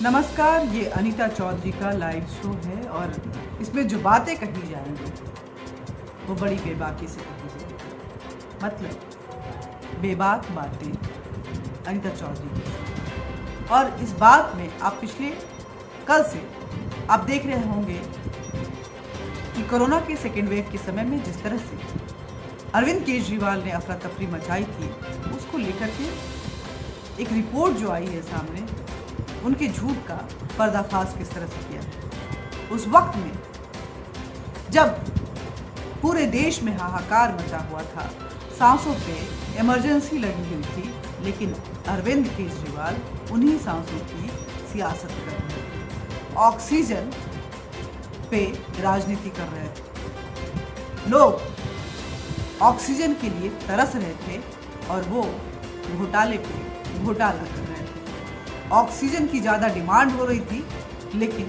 नमस्कार, ये अनीता चौधरी का लाइव शो है और इसमें जो बातें कही जाएंगी वो बड़ी बेबाकी से कही जाएंगी। मतलब बेबाक बातें अनीता चौधरी की। और इस बात में आप पिछले कल से आप देख रहे होंगे कि कोरोना के सेकेंड वेव के समय में जिस तरह से अरविंद केजरीवाल ने अफरा तफरी मचाई थी, उसको लेकर के एक रिपोर्ट जो आई है सामने, उनके झूठ का पर्दाफाश किस तरह से किया। उस वक्त में जब पूरे देश में हाहाकार मचा हुआ था, सांसों पे इमरजेंसी लगी हुई थी, लेकिन अरविंद केजरीवाल उन्हीं सांसों की सियासत कर रहे थे, ऑक्सीजन पे राजनीति कर रहे थे। लोग ऑक्सीजन के लिए तरस रहे थे और वो घोटाले पे घोटाला कर रहे थे। ऑक्सीजन की ज़्यादा डिमांड हो रही थी, लेकिन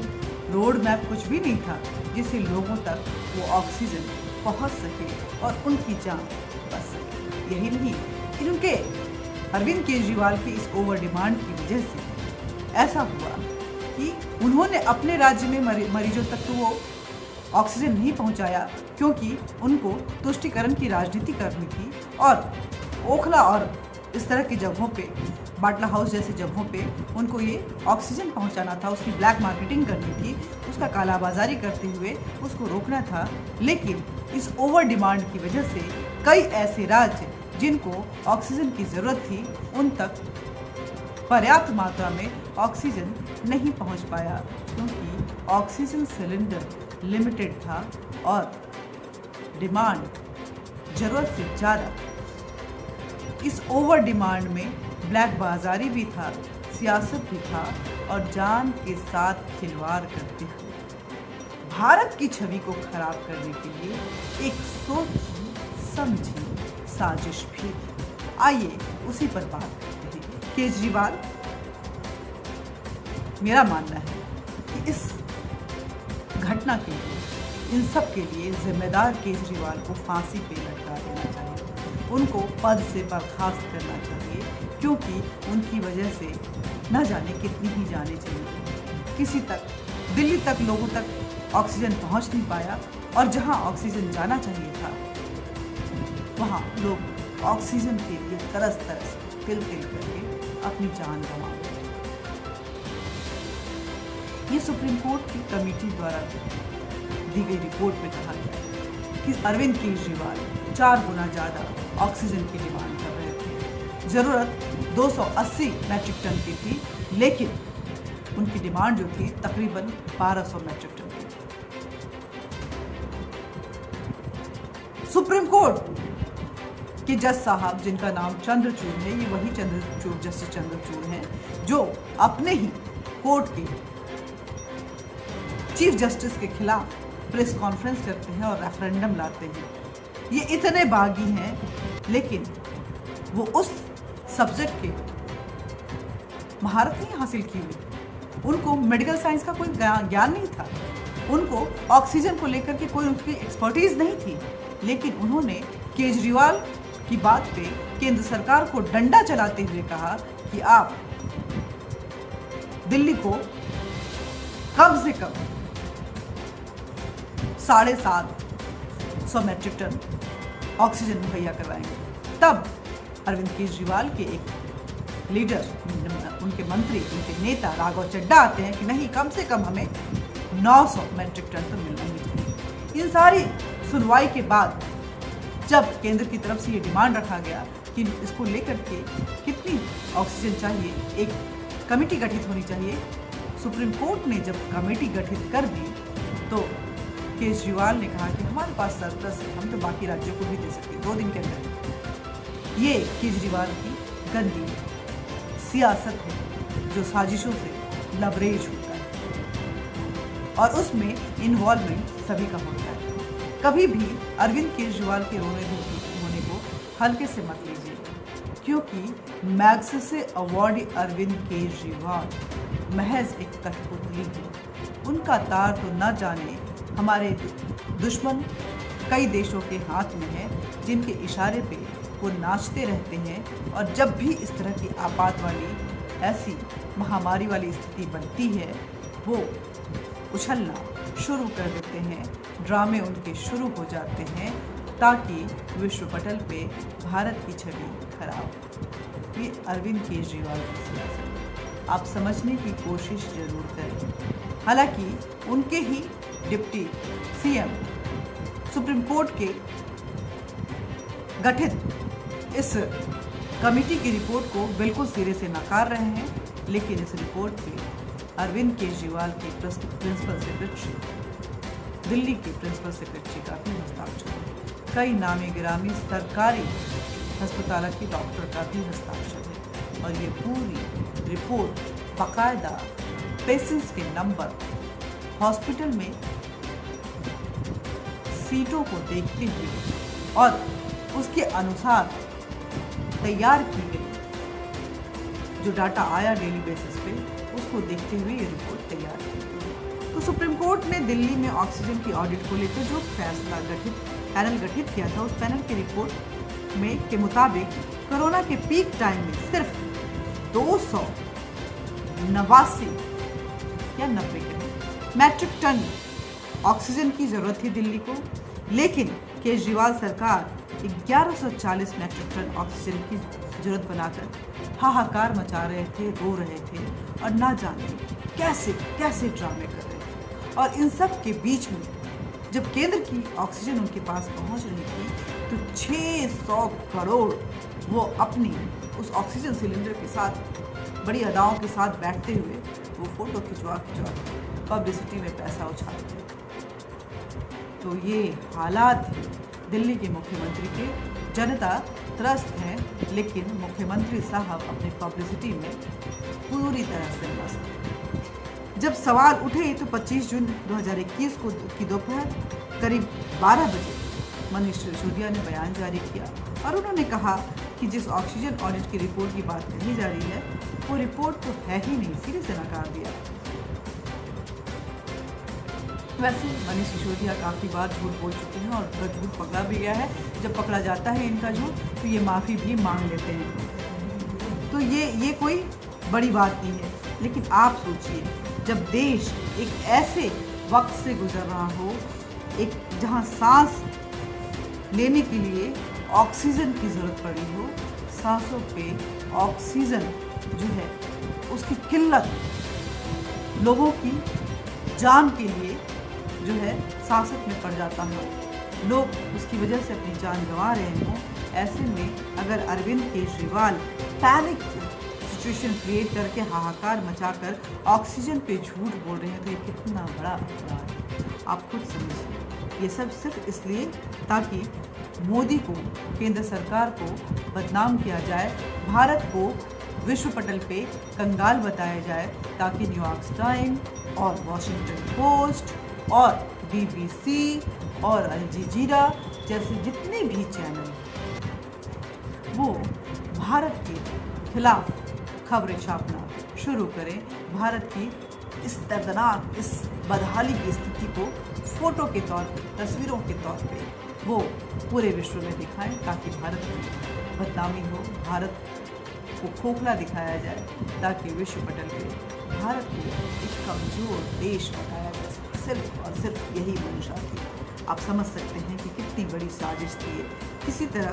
रोड मैप कुछ भी नहीं था जिससे लोगों तक वो ऑक्सीजन पहुंच सके और उनकी जान बच सके। यही नहीं, इनके अरविंद केजरीवाल की इस ओवर डिमांड की वजह से ऐसा हुआ कि उन्होंने अपने राज्य में मरीजों तक तो वो ऑक्सीजन नहीं पहुंचाया, क्योंकि उनको तुष्टिकरण की राजनीति करनी थी और ओखला और इस तरह की जगहों पे, बाटला हाउस जैसी जगहों पे उनको ये ऑक्सीजन पहुंचाना था, उसकी ब्लैक मार्केटिंग करनी थी, उसका कालाबाजारी करते हुए उसको रोकना था। लेकिन इस ओवर डिमांड की वजह से कई ऐसे राज्य जिनको ऑक्सीजन की ज़रूरत थी, उन तक पर्याप्त मात्रा में ऑक्सीजन नहीं पहुंच पाया, क्योंकि ऑक्सीजन सिलेंडर लिमिटेड था और डिमांड ज़रूरत से ज़्यादा। इस ओवर डिमांड में ब्लैक बाजारी भी था, सियासत भी था और जान के साथ खिलवाड़ करते हुए भारत की छवि को खराब करने के लिए एक सोची समझी साजिश भी थी। आइए उसी पर बात करते हैं। केजरीवाल, मेरा मानना है कि इस घटना के लिए, इन सब के लिए जिम्मेदार केजरीवाल को फांसी पे लटका देना चाहिए, उनको पद से बर्खास्त करना चाहिए, क्योंकि उनकी वजह से न जाने कितनी ही जाने चाहिए। किसी तक, दिल्ली तक लोगों तक ऑक्सीजन पहुंच नहीं पाया और जहां ऑक्सीजन जाना चाहिए था, वहां लोग ऑक्सीजन के लिए तरस तरस तिल तिल करके अपनी जान गंवा गए। ये सुप्रीम कोर्ट की कमेटी द्वारा दी गई रिपोर्ट में कहा गया कि अरविंद केजरीवाल 4 गुना ज़्यादा ऑक्सीजन की डिमांड कर रहे थे। ज़रूरत 280 मैट्रिक टन की थी, लेकिन उनकी डिमांड जो थी तकरीबन 1200 मैट्रिक टन की थी। सुप्रीम कोर्ट के जज साहब, जिनका नाम चंद्रचूड़ है, ये वही चंद्रचूड़, जस्टिस चंद्रचूड़ हैं, जो अपने ही कोर्ट के चीफ जस्टिस के खिलाफ प्रेस कॉन्फ्रेंस करते हैं और रेफरेंडम लाते हैं। ये इतने बागी हैं, लेकिन वो उस सब्जेक्ट के महारत नहीं हासिल की हुई। उनको मेडिकल साइंस का कोई ज्ञान नहीं था, उनको ऑक्सीजन को लेकर के कोई उनकी एक्सपर्टीज नहीं थी, लेकिन उन्होंने केजरीवाल की बात पे केंद्र सरकार को डंडा चलाते हुए कहा कि आप दिल्ली को कम से कम 750 मैट्रिक टन ऑक्सीजन मुहैया करवाएंगे। तब अरविंद केजरीवाल के एक लीडर, उनके मंत्री, उनके नेता राघव चड्ढा आते हैं कि नहीं, कम से कम हमें 900 मैट्रिक टन तो मिलना ही चाहिए। इन सारी सुनवाई के बाद जब केंद्र की तरफ से ये डिमांड रखा गया कि इसको लेकर के कितनी ऑक्सीजन चाहिए, एक कमेटी गठित होनी चाहिए, सुप्रीम कोर्ट ने जब कमेटी गठित कर दी तो केजरीवाल ने कहा कि हमारे पास सरप्लस है, हम तो बाकी राज्यों को भी दे सकते हैं 2 दिन के अंदर। ये केजरीवाल की गंदी सियासत है जो साजिशों से लबरेज होता है और उसमें इन्वॉल्वमेंट सभी का होता है। कभी भी अरविंद केजरीवाल के रोने धोने को हल्के से मत लीजिए, क्योंकि मैग्सेसे अवार्डी अरविंद केजरीवाल महज एक कठपुतली है। उनका तार तो न जाने हमारे दुश्मन कई देशों के हाथ में है, जिनके इशारे पे वो नाचते रहते हैं और जब भी इस तरह की आपात वाली ऐसी महामारी वाली स्थिति बनती है वो उछलना शुरू कर देते हैं, ड्रामे उनके शुरू हो जाते हैं ताकि विश्व पटल पे भारत की छवि खराब हो। ये अरविंद केजरीवाल की सियासत आप समझने की कोशिश जरूर करें। हालांकि उनके ही डिप्टी सीएम सुप्रीम कोर्ट के गठित इस कमेटी की रिपोर्ट को बिल्कुल सिरे से नकार रहे हैं, लेकिन इस रिपोर्ट पे अरविंद केजरीवाल के प्रिंसिपल सेक्रेटरी, दिल्ली के प्रिंसिपल सेक्रेटरी का भी हस्ताक्षर है। कई नामी गिरामी सरकारी अस्पताल के डॉक्टर का भी हस्ताक्षर है और ये पूरी रिपोर्ट बाकायदा पेशेंट्स के नंबर, हॉस्पिटल में सीटों को देखते हुए और उसके अनुसार तैयार की गई जो डाटा आया डेली बेसिस पे, उसको देखते हुए ये रिपोर्ट तैयार की गई। तो सुप्रीम कोर्ट ने दिल्ली में ऑक्सीजन की ऑडिट को लेकर जो फैसला पैनल गठित किया था, उस पैनल की रिपोर्ट में के मुताबिक कोरोना के पीक टाइम में सिर्फ 289 या 90 मैट्रिक टन ऑक्सीजन की जरूरत थी दिल्ली को, लेकिन केजरीवाल सरकार 1140 मैट्रिक टन ऑक्सीजन की जरूरत बनाकर हाहाकार मचा रहे थे, रो रहे थे और ना जाने कैसे कैसे ड्रामे कर रहे थे। और इन सब के बीच में जब केंद्र की ऑक्सीजन उनके पास पहुंच रही थी तो 600 करोड़ वो अपनी उस ऑक्सीजन सिलेंडर के साथ बड़ी अदाओं के साथ बैठते हुए वो फोटो खिंचवा पब्लिसिटी में पैसा उछालते थे। तो ये हालात दिल्ली के मुख्यमंत्री के, जनता त्रस्त है, लेकिन मुख्यमंत्री साहब अपनी पब्लिसिटी में पूरी तरह से मस्त हैं। जब सवाल उठे तो 25 जून 2021 को की दोपहर करीब 12 बजे मनीष सिसोदिया ने बयान जारी किया और उन्होंने कहा कि जिस ऑक्सीजन ऑडिट की रिपोर्ट की बात कही जा रही है वो रिपोर्ट तो है ही नहीं, सिरे से नकार दिया। वैसे मनीष सिसोदिया काफ़ी बार झूठ बोल चुके हैं और उनका झूठ पकड़ा भी गया है। जब पकड़ा जाता है इनका झूठ तो ये माफ़ी भी मांग लेते हैं। तो ये कोई बड़ी बात नहीं है, लेकिन आप सोचिए जब देश एक ऐसे वक्त से गुजर रहा हो, एक जहां सांस लेने के लिए ऑक्सीजन की ज़रूरत पड़ी हो, सांसों पे ऑक्सीजन जो है उसकी किल्लत, लोगों की जान के लिए जो है सांसत में पड़ जाता है, लोग उसकी वजह से अपनी जान गंवा रहे हों, ऐसे में अगर Arvind Kejriwal panic situation create करके हाहाकार मचाकर ऑक्सीजन पे झूठ बोल रहे हैं तो ये कितना बड़ा अपराध है, आप खुद समझिए। ये सब सिर्फ इसलिए ताकि मोदी को, केंद्र सरकार को बदनाम किया जाए, भारत को विश्व पटल पे कंगाल बताया जाए, ताकि न्यूयॉर्क टाइम्स और वॉशिंगटन पोस्ट और BBC और अल जजीरा जैसे जितने भी चैनल वो भारत के खिलाफ खबरें छापना शुरू करें, भारत की इस दर्दनाक, इस बदहाली की स्थिति को फोटो के तौर पे, तस्वीरों के तौर पे वो पूरे विश्व में दिखाएं, ताकि भारत में बदनामी हो, भारत को खोखला दिखाया जाए, ताकि विश्व पटल पे भारत को एक कमजोर देश बताया जा सके। सिर्फ और सिर्फ यही मंशा थी। आप समझ सकते हैं कि कितनी बड़ी साजिश थी ये। किसी तरह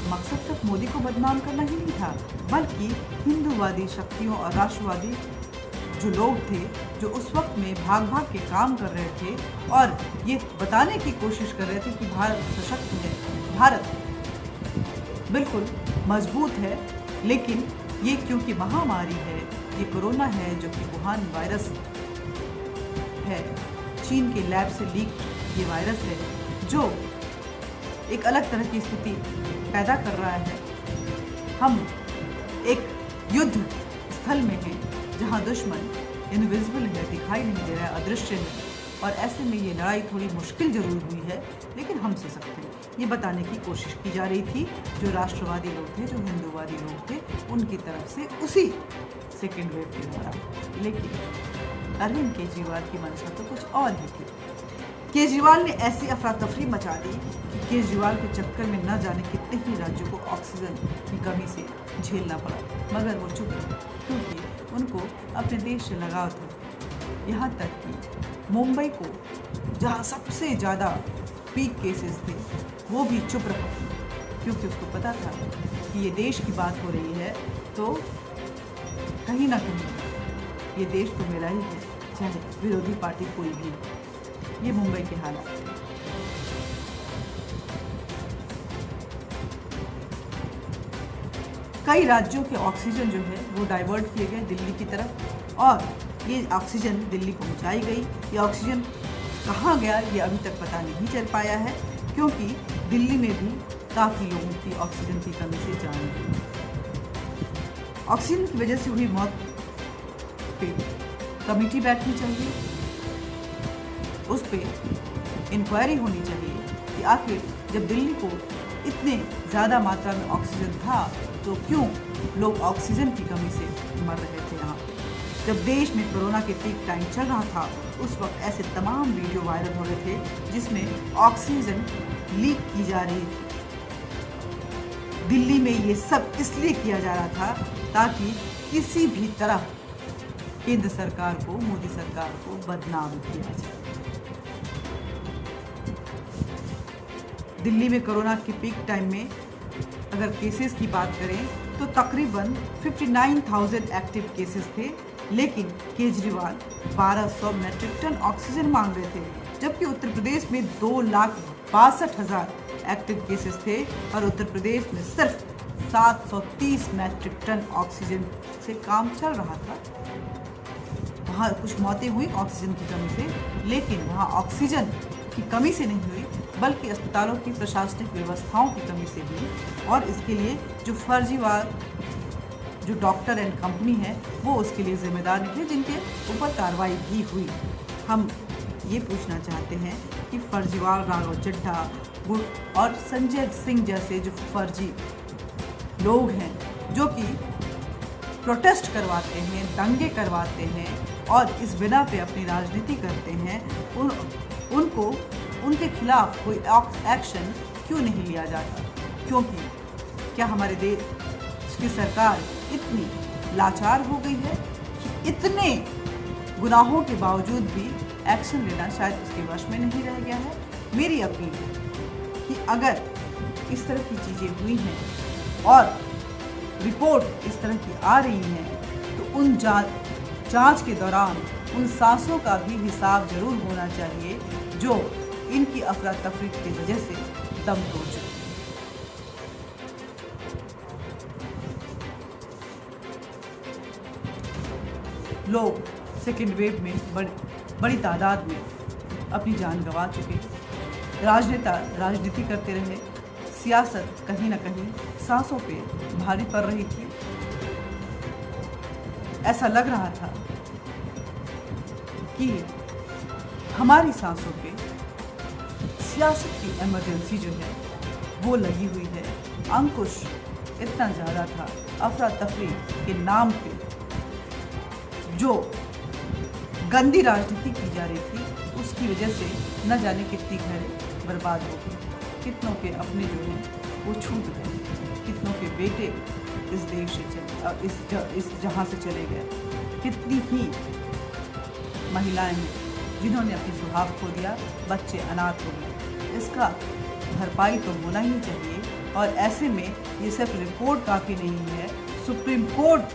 मकसद सिर्फ मोदी को बदनाम करना ही नहीं था, बल्कि हिंदूवादी शक्तियों और राष्ट्रवादी जो लोग थे, जो उस वक्त में भाग भाग के काम कर रहे थे और ये बताने की कोशिश कर रहे थे कि भारत सशक्त है, भारत बिल्कुल मजबूत है, लेकिन ये क्योंकि महामारी है, ये कोरोना है जो कि वुहान वायरस है, चीन के लैब से लीक ये वायरस है जो एक अलग तरह की स्थिति पैदा कर रहा है। हम एक युद्ध स्थल में हैं जहां दुश्मन इनविजिबल है, दिखाई नहीं दे रहा है, अदृश्य है, और ऐसे में ये लड़ाई थोड़ी मुश्किल जरूर हुई है, लेकिन हम से सकते हैं। ये बताने की कोशिश की जा रही थी जो राष्ट्रवादी लोग थे, जो हिंदूवादी लोग थे, उनकी तरफ से उसी सेकेंड वेव के दौरान। लेकिन अरविंद केजरीवाल की मंशा तो कुछ और ही थी। केजरीवाल ने ऐसी अफरा तफरी मचा दी कि केजरीवाल के चक्कर में न जाने कितने ही राज्यों को ऑक्सीजन की कमी से झेलना पड़ा, मगर वो चुप रहे क्योंकि उनको अपने देश से लगाव था। यहाँ तक कि मुंबई को, जहाँ सबसे ज़्यादा पीक केसेस थे, वो भी चुप रहा क्योंकि उसको पता था कि ये देश की बात हो रही है तो कहीं ना कहीं ये देश तो मेरा ही है, चाहे विरोधी पार्टी कोई भी। ये मुंबई के हालात थे। कई राज्यों के ऑक्सीजन जो है वो डाइवर्ट किए गए दिल्ली की तरफ, और ये ऑक्सीजन दिल्ली पहुंचाई गई। ये ऑक्सीजन कहाँ गया ये अभी तक पता नहीं चल पाया है, क्योंकि दिल्ली में भी काफ़ी लोगों की ऑक्सीजन की कमी से जान गई। ऑक्सीजन की वजह से हुई मौत पे कमेटी बैठनी चाहिए, उस पर इंक्वायरी होनी चाहिए कि आखिर जब दिल्ली को इतने ज़्यादा मात्रा में ऑक्सीजन था तो क्यों लोग ऑक्सीजन की कमी से मर रहे थे। यहाँ जब देश में कोरोना के पीक टाइम चल रहा था उस वक्त ऐसे तमाम वीडियो वायरल हो रहे थे जिसमें ऑक्सीजन लीक की जा रही थी। दिल्ली में ये सब इसलिए किया जा रहा था ताकि किसी भी तरह केंद्र सरकार को, मोदी सरकार को बदनाम किया जाए। दिल्ली में कोरोना के पीक टाइम में अगर केसेस की बात करें तो तकरीबन 59,000 एक्टिव केसेस थे, लेकिन केजरीवाल 1200 मैट्रिक टन ऑक्सीजन मांग रहे थे, जबकि उत्तर प्रदेश में 2,62,000 एक्टिव केसेस थे और उत्तर प्रदेश में सिर्फ 730 मैट्रिक टन ऑक्सीजन से काम चल रहा था। वहाँ कुछ मौतें हुई ऑक्सीजन की कमी से, लेकिन वहाँ ऑक्सीजन की कमी से नहीं हुई बल्कि अस्पतालों की प्रशासनिक व्यवस्थाओं की कमी से हुई। और इसके लिए जो फर्जीवार जो डॉक्टर एंड कंपनी है वो उसके लिए जिम्मेदार निकले, जिनके ऊपर कार्रवाई भी हुई। हम ये पूछना चाहते हैं कि फर्जीवार राघव चड्ढा और संजय सिंह जैसे जो फर्जी लोग हैं जो कि प्रोटेस्ट करवाते हैं, दंगे करवाते हैं और इस बिना पे अपनी राजनीति करते हैं, उनको उनके खिलाफ कोई एक्शन क्यों नहीं लिया जाता? क्योंकि क्या हमारे देश की सरकार इतनी लाचार हो गई है कि इतने गुनाहों के बावजूद भी एक्शन लेना शायद उसके वश में नहीं रह गया है? मेरी अपील है कि अगर इस तरह की चीज़ें हुई हैं और रिपोर्ट इस तरह की आ रही हैं तो उन जांच के दौरान उन सांसों का भी हिसाब जरूर होना चाहिए जो इनकी अफरा तफरी की वजह से दम तोड़ चुके हैं। लोग सेकेंड वेव में बड़ी तादाद में अपनी जान गंवा चुके। राजनेता राजनीति करते रहे, सियासत कहीं ना कहीं सांसों पे भारी पड़ रही थी। ऐसा लग रहा था कि हमारी सांसों पे सियासत की इमरजेंसी जो है वो लगी हुई है। अंकुश इतना ज़्यादा था, अफरा तफरी के नाम पे जो गंदी राजनीति की जा रही थी उसकी वजह से न जाने कितनी घरें बर्बाद हो गई, कितनों के अपने जो हैं वो छूट गए, कितनों के बेटे इस देश से चले, इस जहाँ से चले गए, कितनी ही महिलाएं हैं जिन्होंने अपनी सुहाग खो दिया, बच्चे अनाथ हो गए। इसका भरपाई तो होना ही चाहिए और ऐसे में ये सिर्फ रिपोर्ट काफ़ी नहीं है, सुप्रीम कोर्ट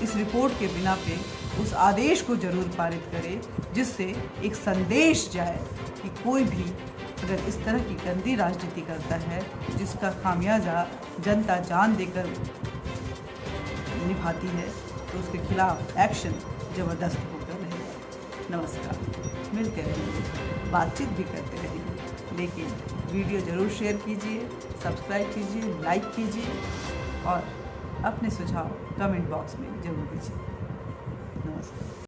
इस रिपोर्ट के बिना पे उस आदेश को जरूर पारित करे जिससे एक संदेश जाए कि कोई भी अगर इस तरह की गंदी राजनीति करता है जिसका खामियाजा जनता जान देकर निभाती है तो उसके खिलाफ एक्शन ज़बरदस्त होकर रहेगा। नमस्कार, मिलते रहेंगे, बातचीत भी करते रहेंगे, लेकिन वीडियो ज़रूर शेयर कीजिए, सब्सक्राइब कीजिए, लाइक कीजिए और अपने सुझाव कमेंट बॉक्स में ज़रूर दीजिए। नमस्कार।